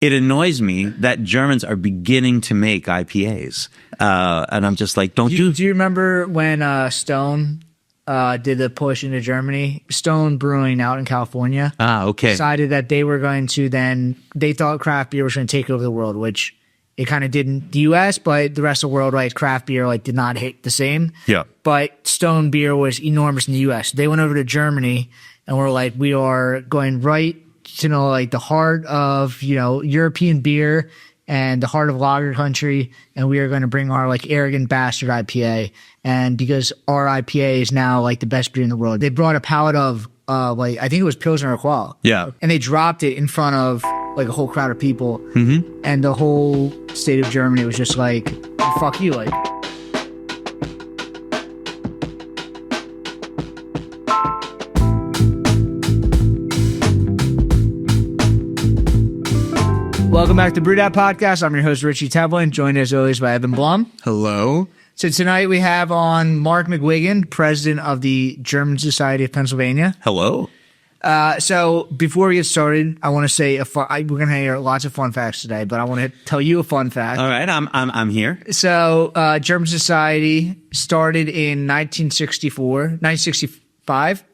it annoys me that Germans are beginning to make IPAs. And I'm just like, do you remember when Stone did the push into Germany? Stone Brewing out in California. Okay. Decided that they were going to they thought craft beer was going to take over the world, which it kind of did in the U.S., but the rest of the world, right, craft beer did not hit the same. Yeah. But Stone beer was enormous in the U.S. They went over to Germany and were like, we are going right to the heart of European beer and the heart of lager country, and we are going to bring our arrogant bastard IPA. And because our IPA is now the best beer in the world, they brought a pallet of I think it was Pilsner Urquell. Yeah. And they dropped it in front of a whole crowd of people, and the whole state of Germany was just like, "Fuck you!" Welcome back to Brew That Podcast. I'm your host, Richie Tevlin, joined as always by Evan Blum. Hello. So tonight we have on Mark McGuigan, president of the German Society of Pennsylvania. Hello. So before we get started, I want to say we're going to hear lots of fun facts today, but I want to tell you a fun fact. All right, I'm here. So German Society started in 1965.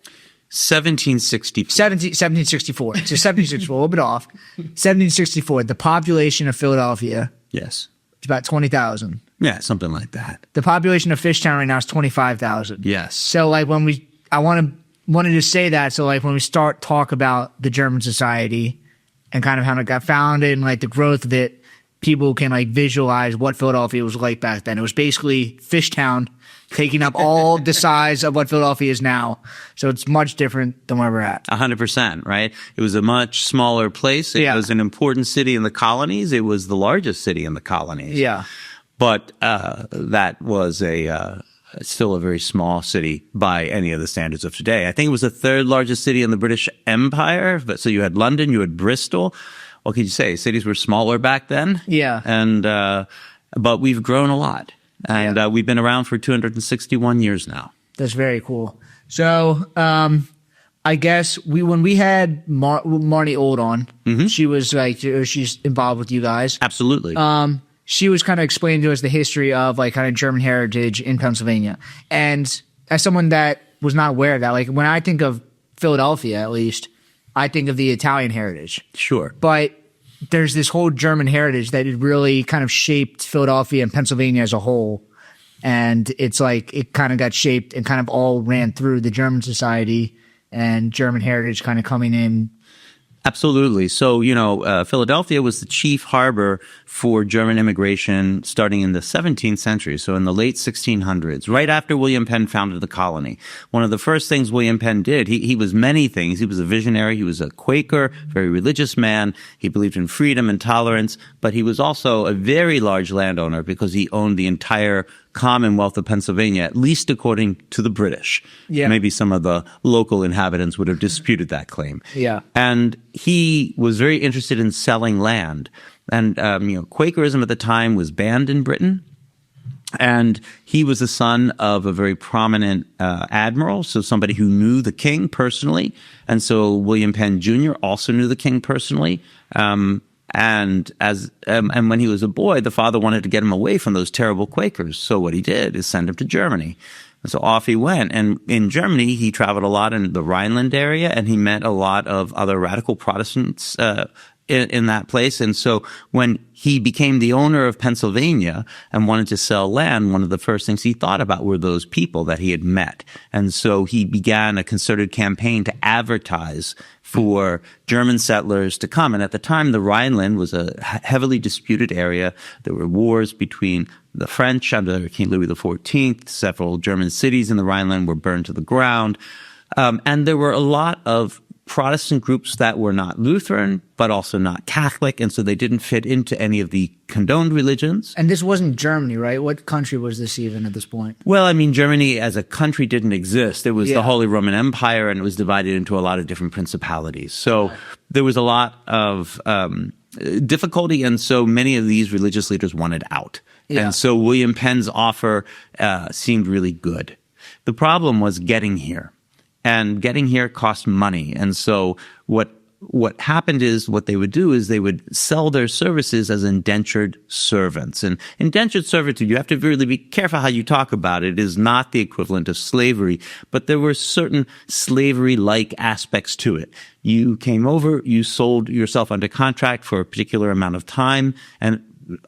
1764. So 1764, a little bit off. 1764. The population of Philadelphia. Yes. It's about 20,000. Yeah, something like that. The population of Fishtown right now is 25,000. Yes. So wanted to say that. So when we talk about the German Society and kind of how it got founded and the growth of it, people can visualize what Philadelphia was like back then. It was basically Fishtown taking up all the size of what Philadelphia is now. So it's much different than where we're at. 100%, right? It was a much smaller place. It was an important city in the colonies. It was the largest city in the colonies. Yeah. But that was still a very small city by any of the standards of today. I think it was the third largest city in the British Empire. So you had London, you had Bristol. What could you say? Cities were smaller back then. Yeah. And but we've grown a lot. And we've been around for 261 years now. That's very cool. So I guess when we had Marnie Old on, she was she's involved with you guys. Absolutely. She was kind of explaining to us the history of kind of German heritage in Pennsylvania. And as someone that was not aware of that, when I think of Philadelphia, at least, I think of the Italian heritage. Sure. But there's this whole German heritage that it really kind of shaped Philadelphia and Pennsylvania as a whole. And it's it kind of got shaped and kind of all ran through the German Society and German heritage kind of coming in. Absolutely. So, Philadelphia was the chief harbor for German immigration starting in the 17th century. So in the late 1600s, right after William Penn founded the colony. One of the first things William Penn did, he was many things. He was a visionary. He was a Quaker, very religious man. He believed in freedom and tolerance, but he was also a very large landowner because he owned the entire Commonwealth of Pennsylvania, at least according to the British. Yeah. Maybe some of the local inhabitants would have disputed that claim. Yeah. And he was very interested in selling land. And, Quakerism at the time was banned in Britain. And he was the son of a very prominent admiral, so somebody who knew the king personally. And so William Penn Jr. also knew the king personally. And when he was a boy, the father wanted to get him away from those terrible Quakers. So what he did is send him to Germany. And so off he went. And in Germany, he traveled a lot in the Rhineland area, and he met a lot of other radical Protestants in that place. And so when he became the owner of Pennsylvania and wanted to sell land, one of the first things he thought about were those people that he had met. And so he began a concerted campaign to advertise for German settlers to come. And at the time, the Rhineland was a heavily disputed area. There were wars between the French under King Louis XIV. Several German cities in the Rhineland were burned to the ground. And there were a lot of Protestant groups that were not Lutheran, but also not Catholic, and so they didn't fit into any of the condoned religions. And this wasn't Germany, right? What country was this even at this point? Well, Germany as a country didn't exist. It was the Holy Roman Empire, and it was divided into a lot of different principalities. So there was a lot of difficulty, and so many of these religious leaders wanted out. Yeah. And so William Penn's offer seemed really good. The problem was getting here. And getting here cost money. And so what what happened is what they would do is they would sell their services as indentured servants. And indentured servitude, you have to really be careful how you talk about it. It is not the equivalent of slavery, but there were certain slavery-like aspects to it. You came over, you sold yourself under contract for a particular amount of time, and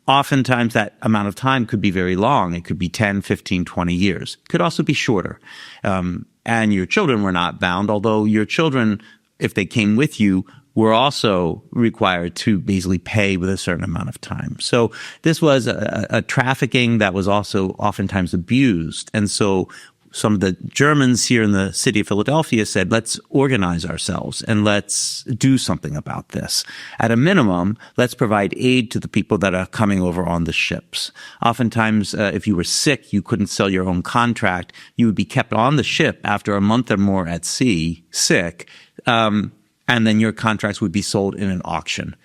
oftentimes that amount of time could be very long. It could be 10, 15, 20 years. It could also be shorter. And your children were not bound, although your children, if they came with you, were also required to basically pay with a certain amount of time. So this was a trafficking that was also oftentimes abused. And so some of the Germans here in the city of Philadelphia said, let's organize ourselves and let's do something about this. At a minimum, let's provide aid to the people that are coming over on the ships. Oftentimes, if you were sick, you couldn't sell your own contract. You would be kept on the ship after a month or more at sea, sick, and then your contracts would be sold in an auction.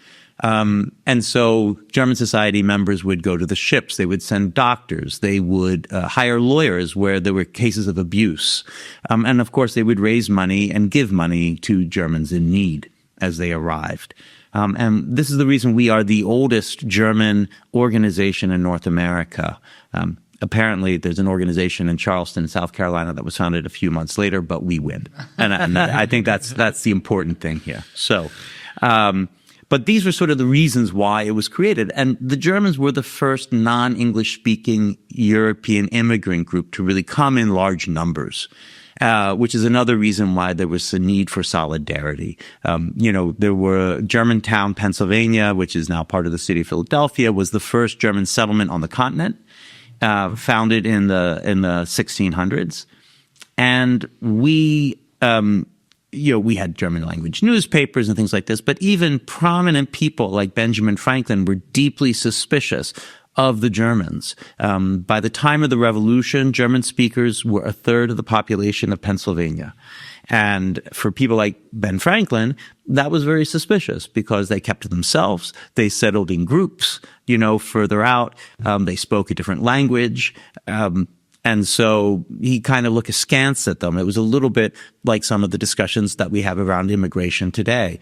And so German society members would go to the ships. They would send doctors. They would hire lawyers where there were cases of abuse. And of course, they would raise money and give money to Germans in need as they arrived. And this is the reason we are the oldest German organization in North America. Apparently, there's an organization in Charleston, South Carolina, that was founded a few months later, but we win. And I think that's the important thing here. So, but these were sort of the reasons why it was created. And the Germans were the first non-English speaking European immigrant group to really come in large numbers, which is another reason why there was a need for solidarity. There were Germantown, Pennsylvania, which is now part of the city of Philadelphia, was the first German settlement on the continent, founded in the 1600s. And we had German language newspapers and things like this, but even prominent people like Benjamin Franklin were deeply suspicious of the Germans. By the time of the Revolution, German speakers were a third of the population of Pennsylvania. And for people like Ben Franklin, that was very suspicious because they kept to themselves. They settled in groups, further out. They spoke a different language. And so he kind of looked askance at them. It was a little bit like some of the discussions that we have around immigration today.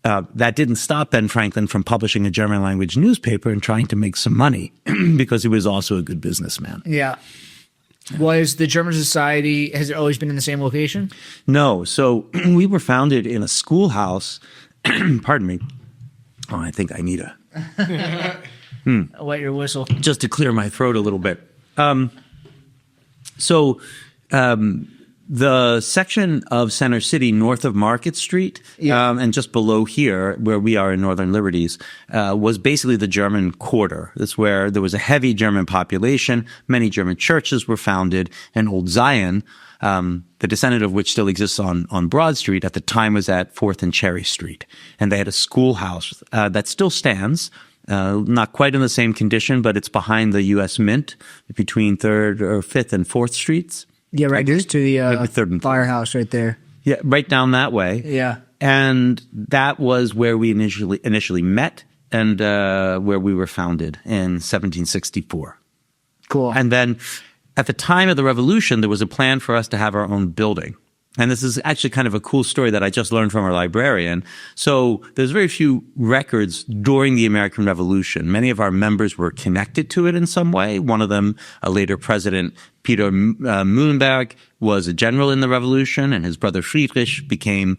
That didn't stop Ben Franklin from publishing a German language newspaper and trying to make some money because he was also a good businessman. Yeah. Was the German society, has it always been in the same location? No. So we were founded in a schoolhouse. Pardon me. Oh, I think I need Wet your whistle. just to clear my throat a little bit. The section of Center City north of Market Street, and just below here, where we are in Northern Liberties, was basically the German quarter. That's where there was a heavy German population. Many German churches were founded, and Old Zion, the descendant of which still exists on Broad Street, at the time was at 4th and Cherry Street. And they had a schoolhouse that still stands. Not quite in the same condition, but it's behind the U.S. Mint between 3rd or 5th and 4th Streets. Yeah, right. There's to the third and firehouse right there. Yeah, right down that way. Yeah. And that was where we initially met and where we were founded in 1764. Cool. And then at the time of the Revolution, there was a plan for us to have our own building. And this is actually kind of a cool story that I just learned from our librarian. So there's very few records during the American Revolution. Many of our members were connected to it in some way. One of them, a later president, Peter Muhlenberg, was a general in the Revolution, and his brother Friedrich became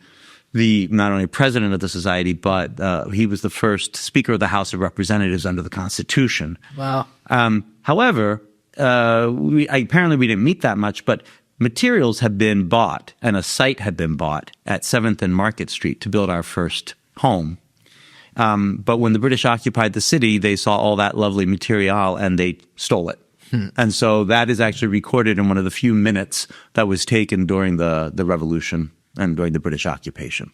the not only president of the society, but he was the first Speaker of the House of Representatives under the Constitution. Wow. However, apparently we didn't meet that much, but materials had been bought and a site had been bought at 7th and Market Street to build our first home. But when the British occupied the city, they saw all that lovely material and they stole it. And so that is actually recorded in one of the few minutes that was taken during the Revolution and during the British occupation.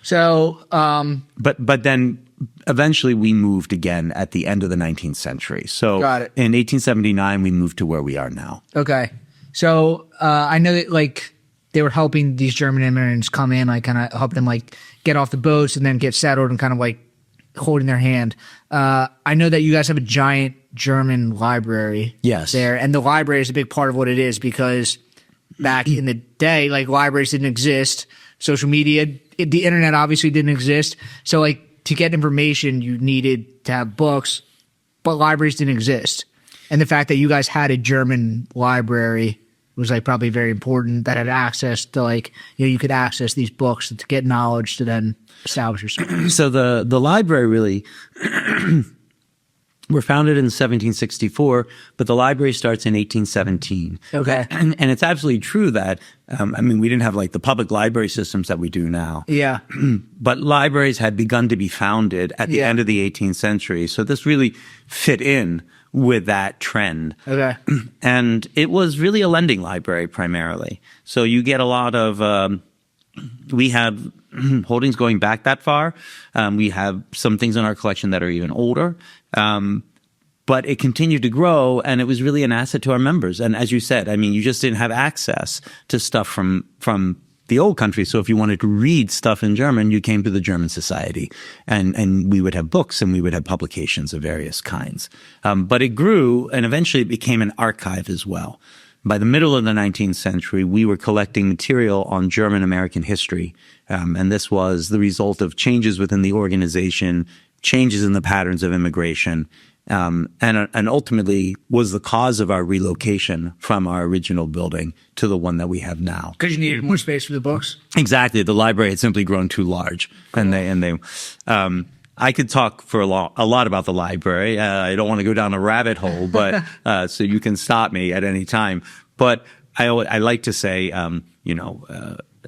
So, but then eventually we moved again at the end of the 19th century. So Got it. In 1879, we moved to where we are now. okay. So, I know that they were helping these German immigrants come in, kind of help them get off the boats and then get settled and kind of holding their hand. I know that you guys have a giant German library. Yes. There, and the library is a big part of what it is because back in the day, libraries didn't exist. Social media the internet obviously didn't exist. So like to get information, you needed to have books, but libraries didn't exist. And the fact that you guys had a German library was like probably very important, that had access to like, you could access these books to get knowledge to then establish yourself. So the library really were founded in 1764, but the library starts in 1817. Okay. And it's absolutely true that, we didn't have like the public library systems that we do now. Yeah. But libraries had begun to be founded at the end of the 18th century. So this really fit in with that trend. Okay. And it was really a lending library primarily. So you get a lot of, we have holdings going back that far. We have some things in our collection that are even older. But it continued to grow, and it was really an asset to our members. And as you said, you just didn't have access to stuff from the old country. So if you wanted to read stuff in German, you came to the German Society, and we would have books and we would have publications of various kinds. But it grew, and eventually it became an archive as well. By the middle of the 19th century, we were collecting material on German-American history. And this was the result of changes within the organization, changes in the patterns of immigration, and ultimately was the cause of our relocation from our original building to the one that we have now. Because you needed more space for the books? Exactly. The library had simply grown too large. Cool. I could talk for a lot about the library. I don't want to go down a rabbit hole, but so you can stop me at any time. But I like to say,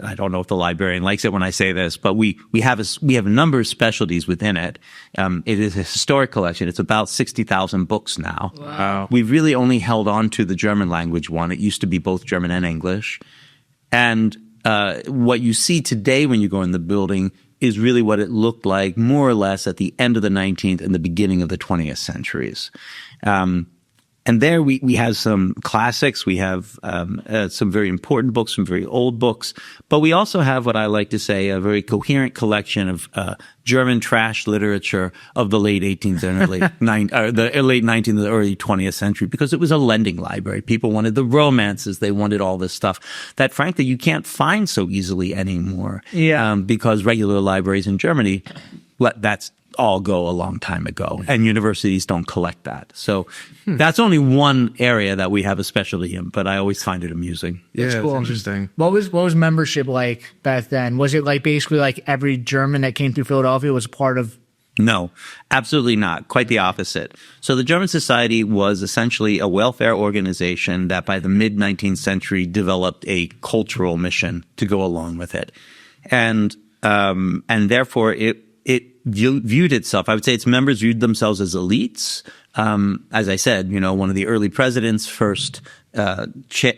I don't know if the librarian likes it when I say this, but we have a number of specialties within it. It is a historic collection. It's about 60,000 books now. Wow. We've really only held on to the German language one. It used to be both German and English. And what you see today when you go in the building is really what it looked like more or less at the end of the 19th and the beginning of the 20th centuries. And there we have some classics. We have some very important books, some very old books. But we also have what I like to say a very coherent collection of German trash literature of the late 18th and late 19th and the early 20th century, because it was a lending library. People wanted the romances. They wanted all this stuff that, frankly, you can't find so easily anymore. Yeah. Because regular libraries in Germany, that's all go a long time ago, and universities don't collect that. So that's only one area that we have a specialty in, but I always find it amusing. Yeah, that's cool. It's interesting. What was membership like back then? Was it like basically like every German that came through Philadelphia was part of? No, absolutely not. Quite the opposite. So the German Society was essentially a welfare organization that by the mid-19th century developed a cultural mission to go along with it. And therefore it viewed itself, I would say its members viewed themselves as elites. As I said, one of the early presidents, first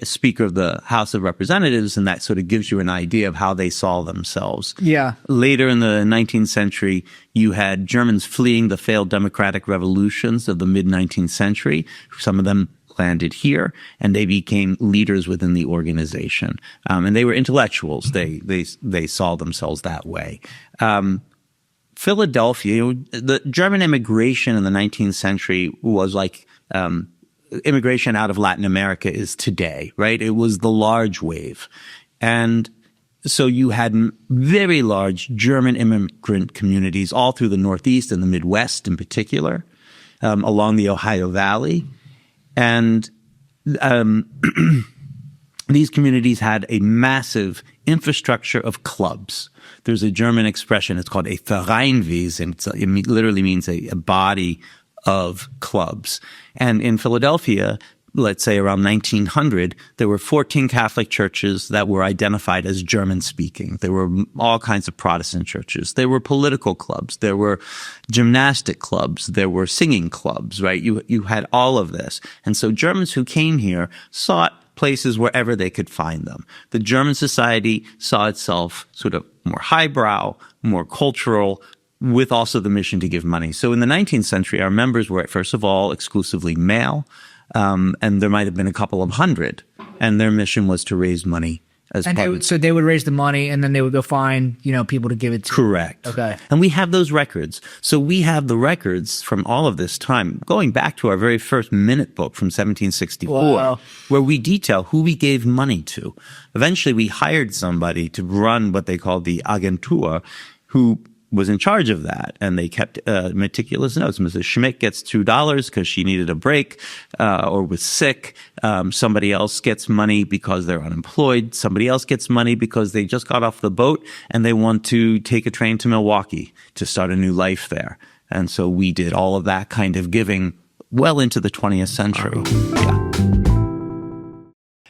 Speaker of the House of Representatives, and that sort of gives you an idea of how they saw themselves. Yeah. Later in the 19th century, you had Germans fleeing the failed democratic revolutions of the mid-19th century. Some of them landed here, and they became leaders within the organization. And they were intellectuals. They saw themselves that way. Philadelphia, the German immigration in the 19th century was like immigration out of Latin America is today, right? It was the large wave. And so you had very large German immigrant communities all through the Northeast and the Midwest in particular, along the Ohio Valley. And these communities had a massive infrastructure of clubs. There's a German expression, it's called a Vereinwesen. It literally means a body of clubs. And in Philadelphia, let's say around 1900, there were 14 Catholic churches that were identified as German-speaking. There were all kinds of Protestant churches. There were political clubs. There were gymnastic clubs. There were singing clubs, right? You had all of this. And so Germans who came here sought places wherever they could find them. The German society saw itself sort of more highbrow, more cultural, with also the mission to give money. So in the 19th century, our members were, first of all, exclusively male, and there might have been a couple of hundred, and their mission was to raise money as And part of so they would raise the money, and then they would go find, people to give it to. Correct. Okay. And we have those records. So we have the records from all of this time, going back to our very first minute book from 1764, Wow. where we detail who we gave money to. Eventually, we hired somebody to run what they called the agentur, who was in charge of that, and they kept meticulous notes. Mrs. Schmidt gets $2 because she needed a break or was sick. Somebody else gets money because they're unemployed. Somebody else gets money because they just got off the boat and they want to take a train to Milwaukee to start a new life there. And so we did all of that kind of giving well into the 20th century. Yeah.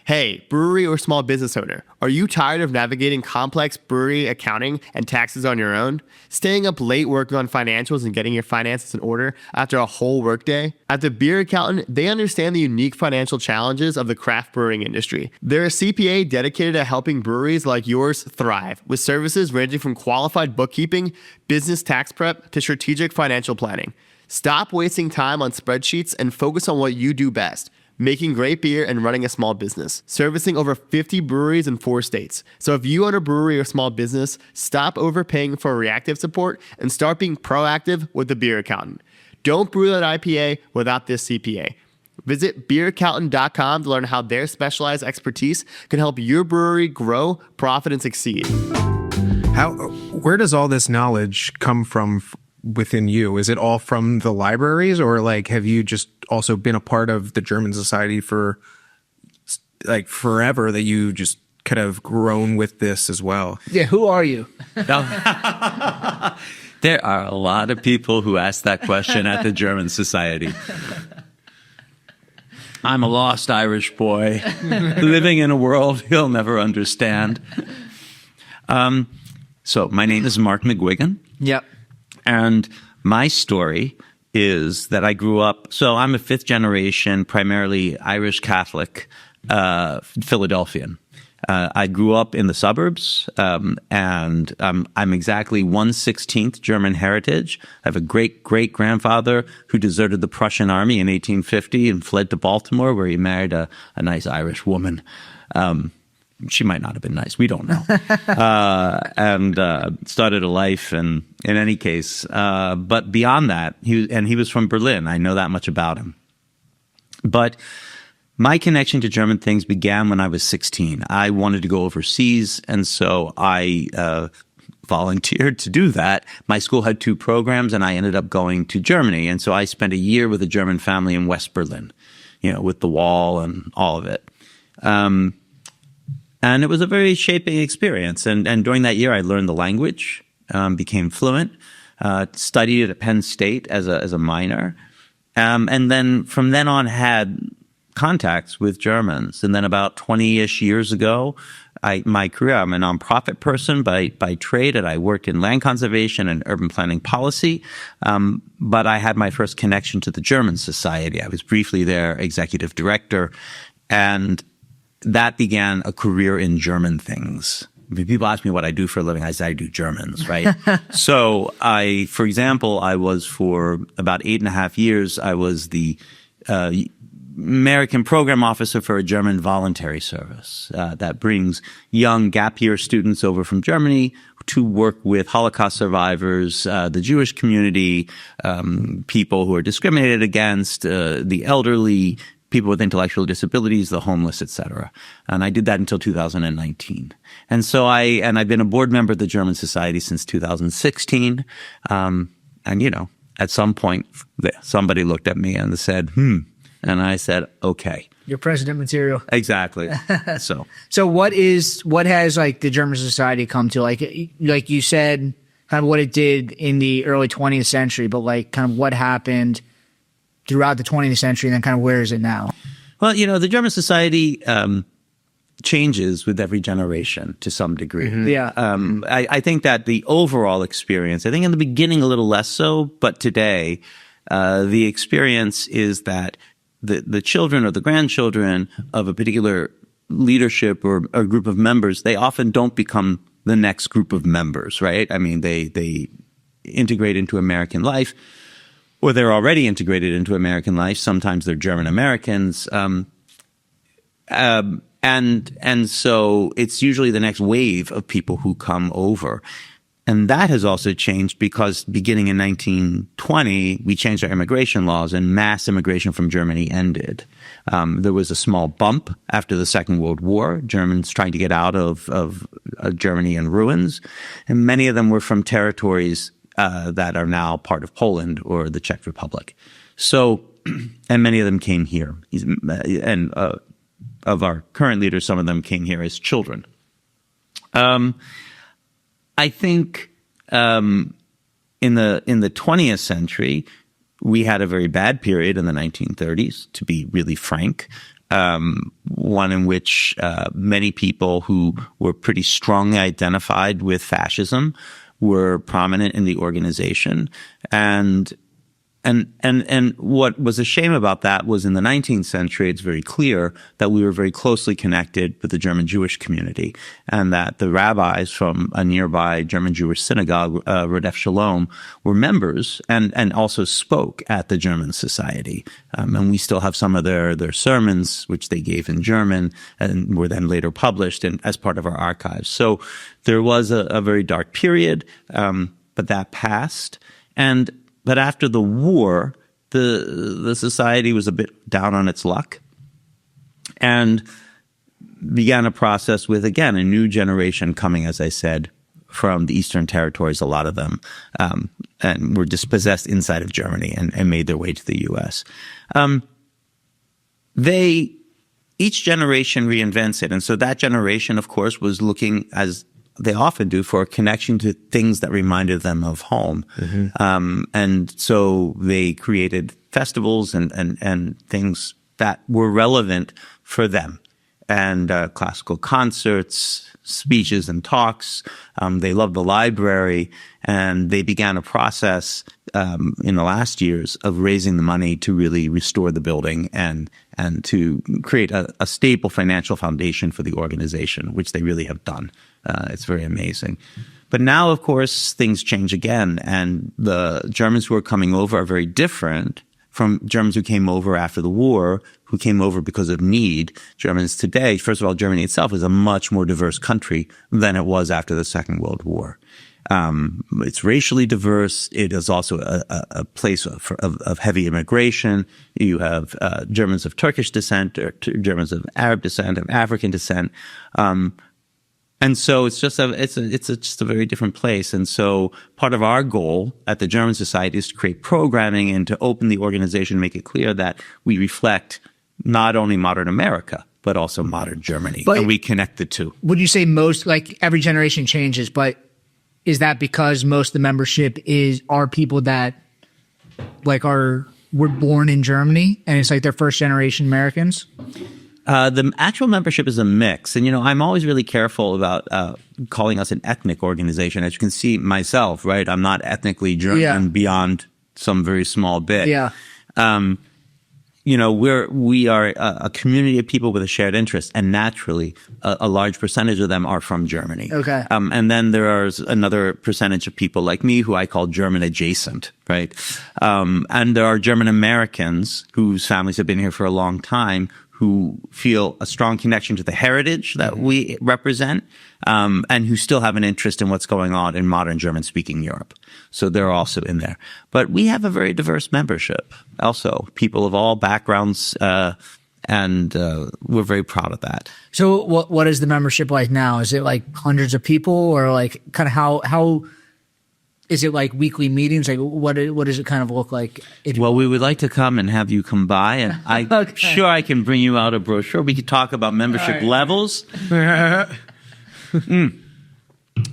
Hey, brewery or small business owner, are you tired of navigating complex brewery accounting and taxes on your own? Staying up late working on financials and getting your finances in order after a whole workday? At The Beer Accountant, they understand the unique financial challenges of the craft brewing industry. They're a CPA dedicated to helping breweries like yours thrive, with services ranging from qualified bookkeeping, business tax prep, to strategic financial planning. Stop wasting time on spreadsheets and focus on what you do best: making great beer and running a small business, servicing over 50 breweries in 4 states. So if you own a brewery or small business, stop overpaying for reactive support and start being proactive with The Beer Accountant. Don't brew that IPA without this CPA. Visit beeraccountant.com to learn how their specialized expertise can help your brewery grow, profit, and succeed. Where does all this knowledge come from within you? Is it all from the libraries, or have you just also been a part of the German Society for forever, that you just kind of grown with this as well? Yeah, who are you? There are a lot of people who ask that question at the German Society. I'm a lost Irish boy living in a world he'll never understand. So my name is Mark McGuigan. Yep. And my story is that I grew up, so I'm a 5th generation, primarily Irish Catholic, Philadelphian. I grew up in the suburbs, and I'm exactly 1/16th German heritage. I have a great-great-grandfather who deserted the Prussian army in 1850 and fled to Baltimore, where he married a nice Irish woman. She might not have been nice. We don't know. And started a life. And in any case, but beyond that, he was from Berlin. I know that much about him. But my connection to German things began when I was 16. I wanted to go overseas, and so I volunteered to do that. My school had 2 programs, and I ended up going to Germany. And so I spent a year with a German family in West Berlin, with the wall and all of it. And it was a very shaping experience. And during that year, I learned the language, became fluent, studied at Penn State as a minor. And then from then on had contacts with Germans. And then about 20-ish years ago, my career, I'm a nonprofit person by trade, and I worked in land conservation and urban planning policy. But I had my first connection to the German Society. I was briefly their executive director. And that began a career in German things. I mean, people ask me what I do for a living. I say I do Germans, right? So for example, I was for about 8.5 years, I was the American program officer for a German voluntary service that brings young gap year students over from Germany to work with Holocaust survivors, the Jewish community, people who are discriminated against, the elderly, people with intellectual disabilities, the homeless, etc. And I did that until 2019. And so I've been a board member of the German Society since 2016. And at some point, somebody looked at me and said, and I said, okay. You're president material. Exactly. So what has the German Society come to? Like you said, kind of what it did in the early 20th century, but kind of what happened throughout the 20th century, and then kind of where is it now? Well, the German Society changes with every generation to some degree. Mm-hmm. Yeah. I think that the overall experience, I think in the beginning a little less so, but today the experience is that the children or the grandchildren of a particular leadership or a group of members, they often don't become the next group of members, right? I mean, they integrate into American life, or they're already integrated into American life. Sometimes they're German Americans. And so it's usually the next wave of people who come over. And that has also changed because beginning in 1920, we changed our immigration laws and mass immigration from Germany ended. There was a small bump after the Second World War, Germans trying to get out of Germany in ruins. And many of them were from territories that are now part of Poland or the Czech Republic. So, and many of them came here. And of our current leaders, some of them came here as children. I think in the 20th century, we had a very bad period in the 1930s, to be really frank, one in which many people who were pretty strongly identified with fascism were prominent in the organization. And what was a shame about that was in the 19th century, it's very clear that we were very closely connected with the German Jewish community, and that the rabbis from a nearby German Jewish synagogue, Rodef Shalom, were members and also spoke at the German Society. And we still have some of their sermons, which they gave in German and were then later published as part of our archives. So there was a very dark period, but that passed. But after the war, the society was a bit down on its luck and began a process with, again, a new generation coming, as I said, from the Eastern territories, a lot of them, and were dispossessed inside of Germany and made their way to the U.S. Each generation reinvents it. And so that generation, of course, was looking, as they often do, for a connection to things that reminded them of home. Mm-hmm. And so they created festivals and things that were relevant for them. And classical concerts, speeches and talks. They loved the library, and they began a process in the last years of raising the money to really restore the building and to create a stable financial foundation for the organization, which they really have done. It's very amazing. But now, of course, things change again, and the Germans who are coming over are very different from Germans who came over after the war, who came over because of need. Germans today, first of all, Germany itself is a much more diverse country than it was after the Second World War. It's racially diverse. It is also a place of heavy immigration. You have Germans of Turkish descent, or Germans of Arab descent, of African descent. And so it's just a very different place. And so part of our goal at the German Society is to create programming and to open the organization, make it clear that we reflect not only modern America, but also modern Germany. And we connect the two. Would you say most, like every generation changes, but is that because most of the membership are people that were born in Germany and it's like they're first generation Americans? The actual membership is a mix. And, I'm always really careful about calling us an ethnic organization. As you can see myself, right? I'm not ethnically German beyond some very small bit. Yeah. We are a community of people with a shared interest, and naturally, a large percentage of them are from Germany. Okay. And then there is another percentage of people like me who I call German adjacent, right? And there are German Americans whose families have been here for a long time, who feel a strong connection to the heritage that we represent, and who still have an interest in what's going on in modern German-speaking Europe. So they're also in there. But we have a very diverse membership also, people of all backgrounds, and we're very proud of that. So what is the membership like now? Is it like hundreds of people, or like kind of how is it like weekly meetings? Like what does it kind of look like? Well, we would like to come and have you come by, and I'm sure I can bring you out a brochure. We could talk about membership levels.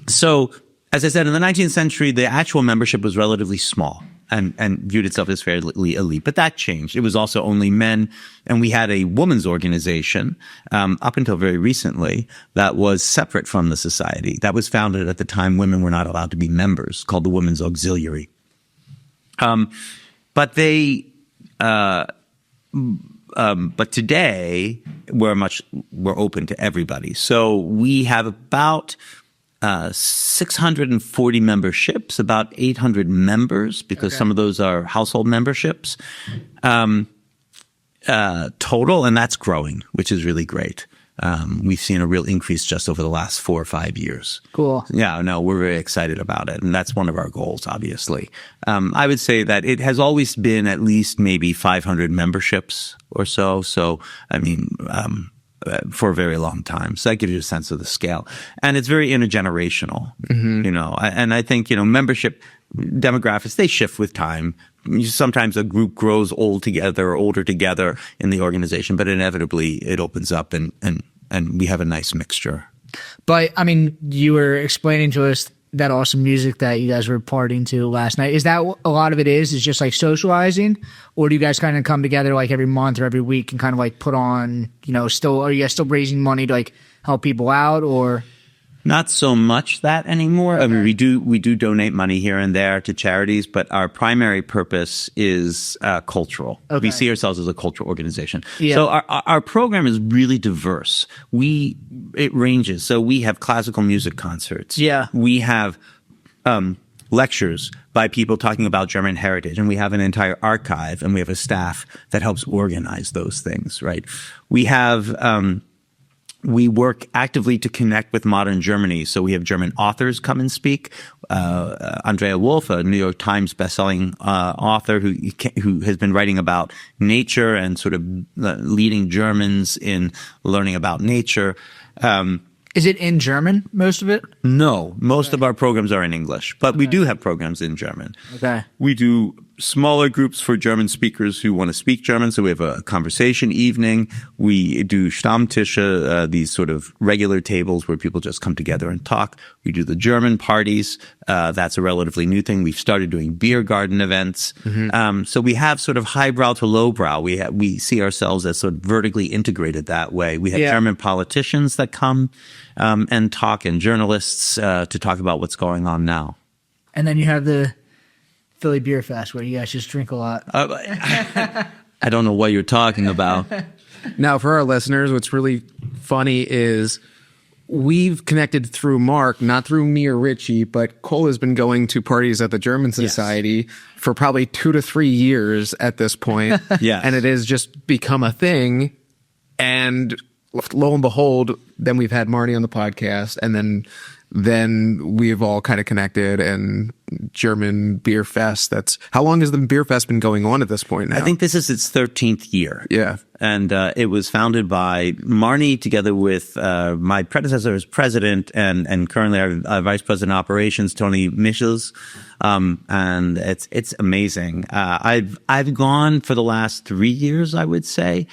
So, as I said, in the 19th century, the actual membership was relatively small and viewed itself as fairly elite. But that changed. It was also only men. And we had a women's organization up until very recently that was separate from the society. That was founded at the time women were not allowed to be members, called the Women's Auxiliary. But today we're open to everybody. So we have about 640 memberships, about 800 members, because some of those are household memberships, total, and that's growing, which is really great. we've seen a real increase just over the last 4 or 5 years. Cool. Yeah, no, we're very excited about it. And that's one of our goals, obviously. I would say that it has always been at least maybe 500 memberships or so. So, I mean, for a very long time. So that gives you a sense of the scale. And it's very intergenerational, you know, and I think, you know, membership demographics, they shift with time. Sometimes a group grows older together in the organization, but inevitably it opens up and we have a nice mixture. But I mean, you were explaining to us that awesome music that you guys were partying to last night. Is that what a lot of it is just like socializing, or do you guys kind of come together like every month or every week and kind of like put on, you know, are you guys still raising money to like help people out, or? Not so much that anymore. Okay. I mean, we do donate money here and there to charities, but our primary purpose is cultural. Okay. We see ourselves as a cultural organization. Yeah. So our program is really diverse. It ranges. So we have classical music concerts. Yeah. We have lectures by people talking about German heritage, and we have an entire archive, and we have a staff that helps organize those things. Right. We have. We work actively to connect with modern Germany. So we have German authors come and speak. Andrea Wolf, a New York Times bestselling author who has been writing about nature and sort of leading Germans in learning about nature. Is it in German, most of it? No, most of our programs are in English, but we do have programs in German. Okay. We do smaller groups for German speakers who want to speak German. So we have a conversation evening. We do Stammtische, these sort of regular tables where people just come together and talk. We do the German parties. That's a relatively new thing. We've started doing beer garden events. Mm-hmm. So we have sort of highbrow to lowbrow. We see ourselves as sort of vertically integrated that way. We have German politicians that come and talk, and journalists to talk about what's going on now. And then you have the Philly Bierfest, where you guys just drink a lot. I don't know what you're talking about. Now, for our listeners, what's really funny is we've connected through Mark, not through me or Richie, but Cole has been going to parties at the German Society for probably 2 to 3 years at this point. Yes. And it has just become a thing. And lo and behold, then we've had Marty on the podcast, and then we've all kind of connected, and German Beer Fest. How long has the Beer Fest been going on at this point now? I think this is its 13th year. Yeah. And it was founded by Marnie together with my predecessor as president and currently our vice president of operations, Tony Michels. And it's amazing. I've gone for the last 3 years, I would say.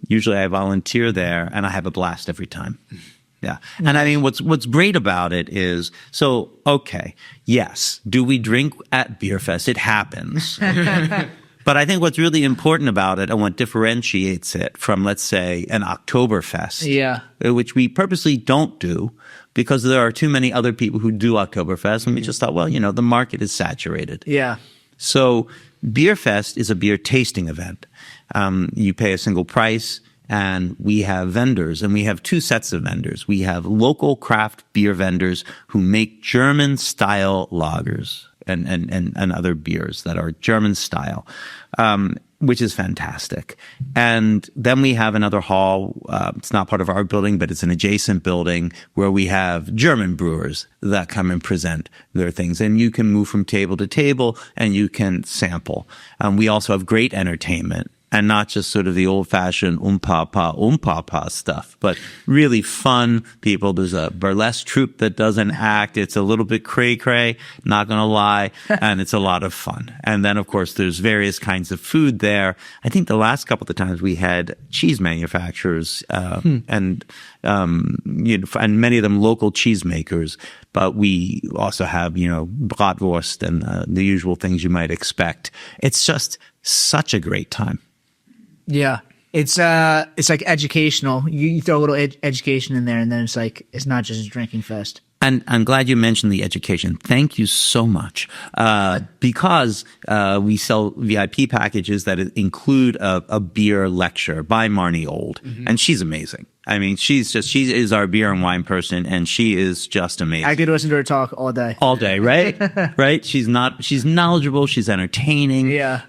Usually I volunteer there, and I have a blast every time. Yeah. And I mean, what's great about it is, so, okay, yes, do we drink at Beer Fest? It happens. But I think what's really important about it and what differentiates it from, let's say, an Oktoberfest, which we purposely don't do because there are too many other people who do Oktoberfest, and we just thought, well, you know, the market is saturated. Yeah. So Beer Fest is a beer tasting event. You pay a single price. And we have vendors, and we have 2 sets of vendors. We have local craft beer vendors who make German-style lagers and other beers that are German-style, which is fantastic. And then we have another hall. It's not part of our building, but it's an adjacent building where we have German brewers that come and present their things. And you can move from table to table, and you can sample. We also have great entertainment. And not just sort of the old-fashioned umpapa stuff, but really fun people. There's a burlesque troupe that does an act. It's a little bit cray-cray, not going to lie, and it's a lot of fun. And then, of course, there's various kinds of food there. I think the last couple of times we had cheese manufacturers and many of them local cheesemakers. But we also have, you know, bratwurst and the usual things you might expect. It's just such a great time. Yeah. It's like educational. You throw a little education in there, and then it's not just a drinking fest. And I'm glad you mentioned the education. Thank you so much. Because we sell VIP packages that include a beer lecture by Marnie Old. Mm-hmm. And she's amazing. I mean, she is our beer and wine person, and she is just amazing. I could listen to her talk all day. All day, right? Right? She's knowledgeable, she's entertaining. Yeah.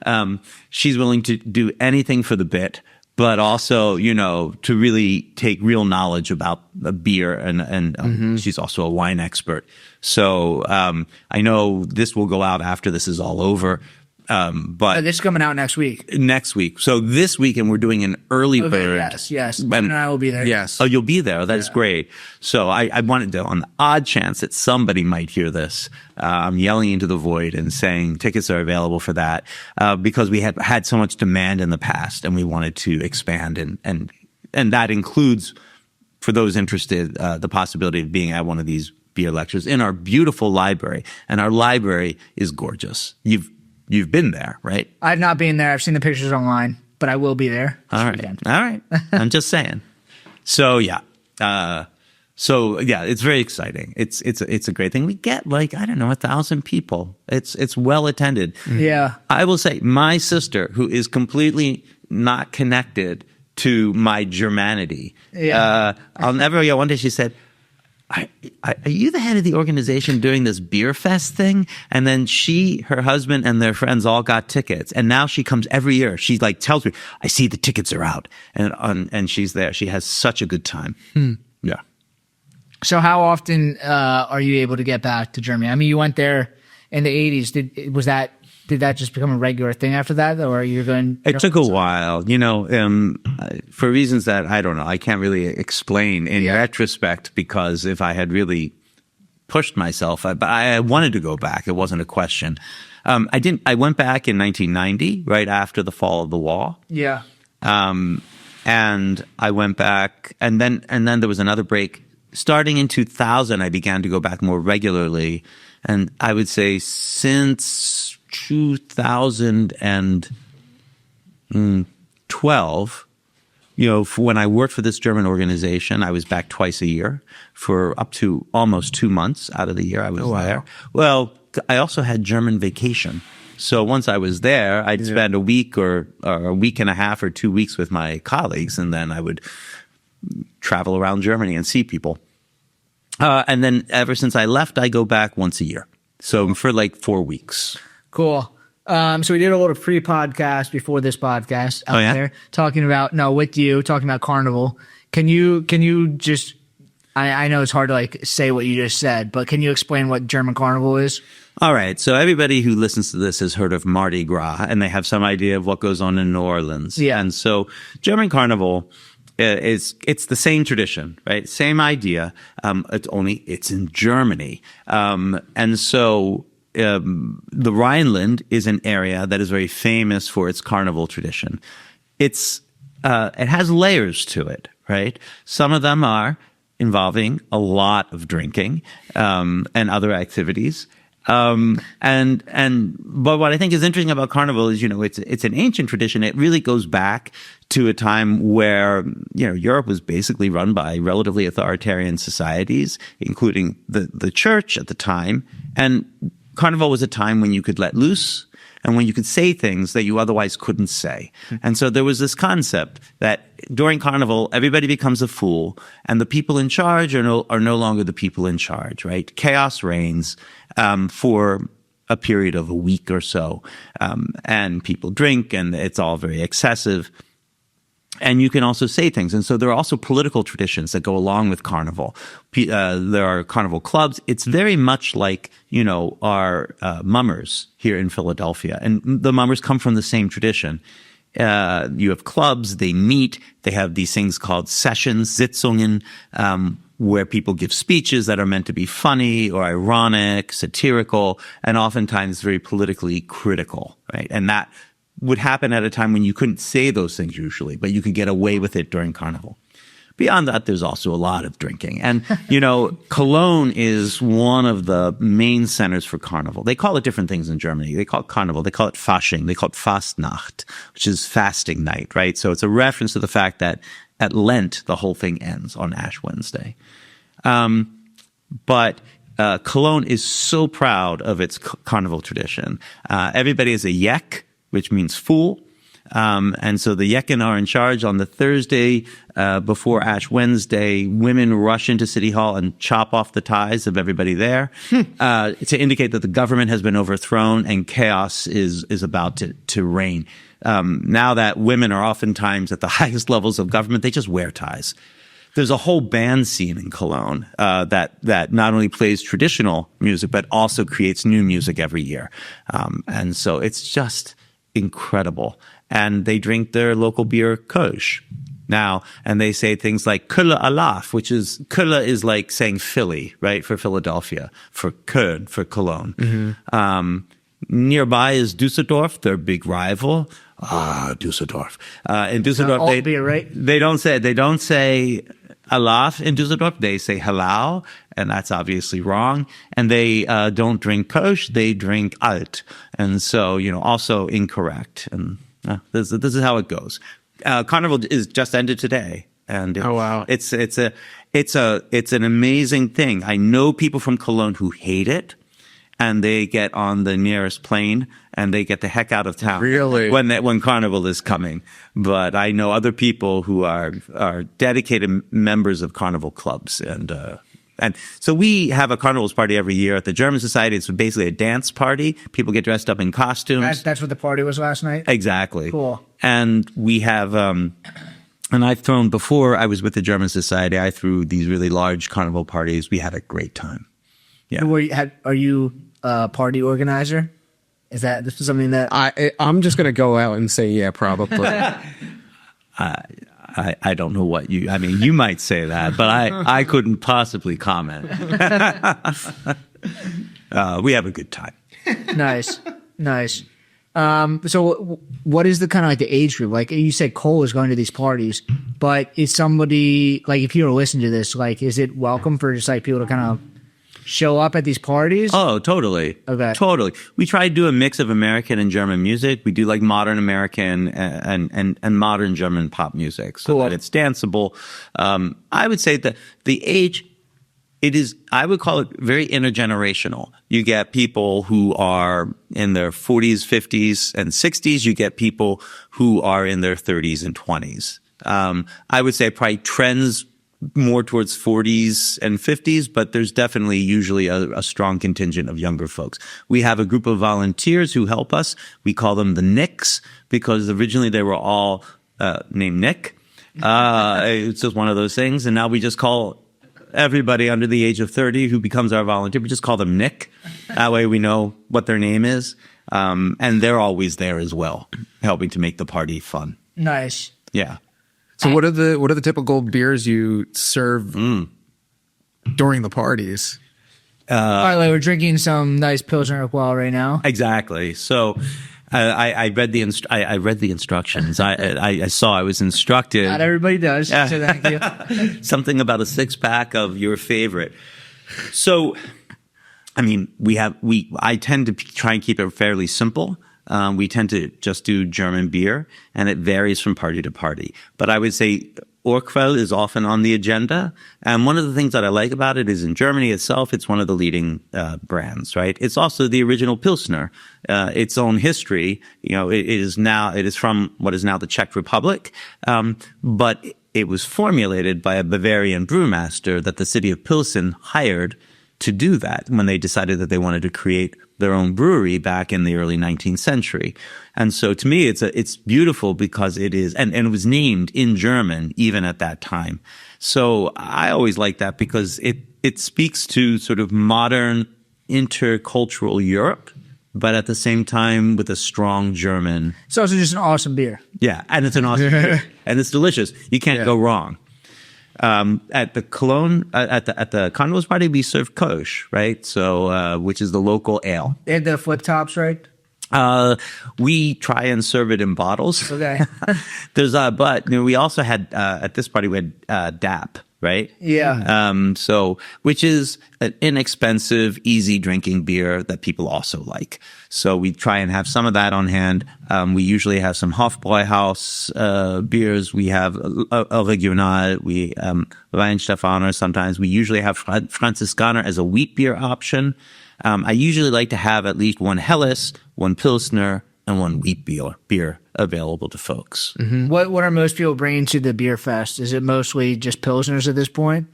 She's willing to do anything for the bit. but also, to really take real knowledge about the beer, and she's also a wine expert. So I know this will go out after this is all over. But this is coming out next week. Next week. So this weekend we're doing an early bird. Yes. And I will be there. Yes. Oh, you'll be there. That is great. So I wanted to, on the odd chance that somebody might hear this, I'm yelling into the void and saying tickets are available for that, because we have had so much demand in the past and we wanted to expand, and that includes, for those interested, the possibility of being at one of these beer lectures in our beautiful library. And our library is gorgeous. You've been there, right? I've not been there. I've seen the pictures online, but I will be there. All right. I'm just saying. So yeah. It's very exciting. It's a great thing. We get 1,000 people. It's well attended. Yeah. I will say my sister, who is completely not connected to my Germanity. Yeah. I'll never forget one day she said, are you the head of the organization doing this Bierfest thing? And then her husband, and their friends all got tickets. And now she comes every year. She tells me, I see the tickets are out. And she's there. She has such a good time. Yeah. So how often are you able to get back to Germany? I mean, you went there in the 80s. Did that just become a regular thing after that, or you're going? It took a while, for reasons that I don't know. I can't really explain in retrospect, because if I had really pushed myself, I wanted to go back. It wasn't a question. I didn't. I went back in 1990, right after the fall of the wall. Yeah. And I went back, and then there was another break. Starting in 2000, I began to go back more regularly, and I would say since 2012, when I worked for this German organization, I was back twice a year for up to almost 2 months out of the year I was there. Well, I also had German vacation. So once I was there, I'd spend a week or a week and a half or 2 weeks with my colleagues, and then I would travel around Germany and see people. And then ever since I left, I go back once a year. So for 4 weeks. Cool. So we did a little pre-podcast before this podcast out there talking about Carnival. Can you just, I know it's hard to say what you just said, but can you explain what German Carnival is? All right. So everybody who listens to this has heard of Mardi Gras, and they have some idea of what goes on in New Orleans. Yeah. And so German Carnival it's the same tradition, right? Same idea. It's in Germany. And so the Rhineland is an area that is very famous for its carnival tradition. It has layers to it, right? Some of them are involving a lot of drinking and other activities. But what I think is interesting about carnival is, it's an ancient tradition. It really goes back to a time where, Europe was basically run by relatively authoritarian societies, including the church at the time. And Carnival was a time when you could let loose and when you could say things that you otherwise couldn't say. And so there was this concept that during Carnival, everybody becomes a fool, and the people in charge are no longer the people in charge, right? Chaos reigns for a period of a week or so, and people drink, and it's all very excessive. And you can also say things. And so there are also political traditions that go along with Carnival. There are Carnival clubs. It's very much like, our mummers here in Philadelphia. And the mummers come from the same tradition. You have clubs, they meet, they have these things called sessions, Sitzungen, where people give speeches that are meant to be funny or ironic, satirical, and oftentimes very politically critical, right? And that would happen at a time when you couldn't say those things usually, but you could get away with it during Carnival. Beyond that, there's also a lot of drinking. And, Cologne is one of the main centers for Carnival. They call it different things in Germany. They call it Carnival. They call it Fasching. They call it Fastnacht, which is fasting night, right? So it's a reference to the fact that at Lent, the whole thing ends on Ash Wednesday. But Cologne is so proud of its Carnival tradition. Everybody is a Jeck, which means fool. And so the Yekin are in charge on the Thursday before Ash Wednesday. Women rush into City Hall and chop off the ties of everybody there to indicate that the government has been overthrown and chaos is about to reign. Now that women are oftentimes at the highest levels of government, they just wear ties. There's a whole band scene in Cologne that not only plays traditional music but also creates new music every year, and so it's just incredible. And they drink their local beer Kölsch now, and they say things like Kölle Alaf, which is Kölle is like saying Philly, right, for Philadelphia, for Köln, for Cologne. Mm-hmm. Nearby is Düsseldorf, their big rival. Düsseldorf. In Düsseldorf, beer, right? They don't say Alaf in Düsseldorf. They say Halal, and that's obviously wrong. And they don't drink Kölsch. They drink Alt, and so also incorrect. And this is how it goes. Carnival is just ended today, and oh wow, it's an amazing thing. I know people from Cologne who hate it, and they get on the nearest plane and they get the heck out of town. Really? When Carnival is coming. But I know other people who are dedicated members of Carnival clubs, and so we have a Carnivals party every year at the German Society. It's basically a dance party. People get dressed up in costumes. That's what the party was last night? Exactly. Cool. And we have, and I've thrown, before I was with the German Society, I threw these really large Carnival parties. We had a great time. Yeah. Are you a party organizer? Is this is something that I'm just going to go out and say, yeah, probably. I don't know what you might say that, but I couldn't possibly comment. We have a good time. Nice. So what is the kind of like the age group? Like you said, Cole is going to these parties, but is somebody like, if you were listening to this, like, is it welcome for just like people to kind of show up at these parties? Oh, totally. Okay. Totally. We try to do a mix of American and German music. We do like modern American and modern German pop music so that it's danceable. I would say that the age, I would call it very intergenerational. You get people who are in their 40s, 50s, and 60s. You get people who are in their 30s and 20s. I would say probably trends more towards 40s and 50s, but there's definitely usually a strong contingent of younger folks. We have a group of volunteers who help us. We call them the Nicks because originally they were all named Nick. It's just one of those things. And now we just call everybody under the age of 30 who becomes our volunteer, we just call them Nick. That way we know what their name is. And they're always there as well, helping to make the party fun. Nice. Yeah. So what are the typical beers you serve during the parties? All right, like we're drinking some nice Pilsner Urquell right now. Exactly. So I read the instructions. I saw I was instructed. Not everybody does. So thank you. Something about a 6-pack of your favorite. So, I mean, I tend to try and keep it fairly simple. We tend to just do German beer, and it varies from party to party. But I would say Urquell is often on the agenda. And one of the things that I like about it is in Germany itself, it's one of the leading brands, right? It's also the original Pilsner, its own history. It is from what is now the Czech Republic. But it was formulated by a Bavarian brewmaster that the city of Pilsen hired to do that when they decided that they wanted to create their own brewery back in the early 19th century. And so to me, it's beautiful because it is, and it was named in German even at that time. So I always like that because it speaks to sort of modern intercultural Europe, but at the same time with a strong German. It's also just an awesome beer. Yeah. And it's an awesome beer. And it's delicious. You can't go wrong. At the Cologne, at the Carnivals party, we serve Kölsch, right? So, which is the local ale. They had the flip tops, right? We try and serve it in bottles. Okay. But we also had, at this party, we had, DAP, right? Yeah. Which is an inexpensive, easy drinking beer that people also like. So we try and have some of that on hand. We usually have some Hofbräuhaus beers. We have a Regional. We Weinstefaner sometimes. We usually have Franziskaner as a wheat beer option. I usually like to have at least one Helles, one Pilsner, and one wheat beer available to folks. What are most people bringing to the beer fest? Is it mostly just pilsners at this point?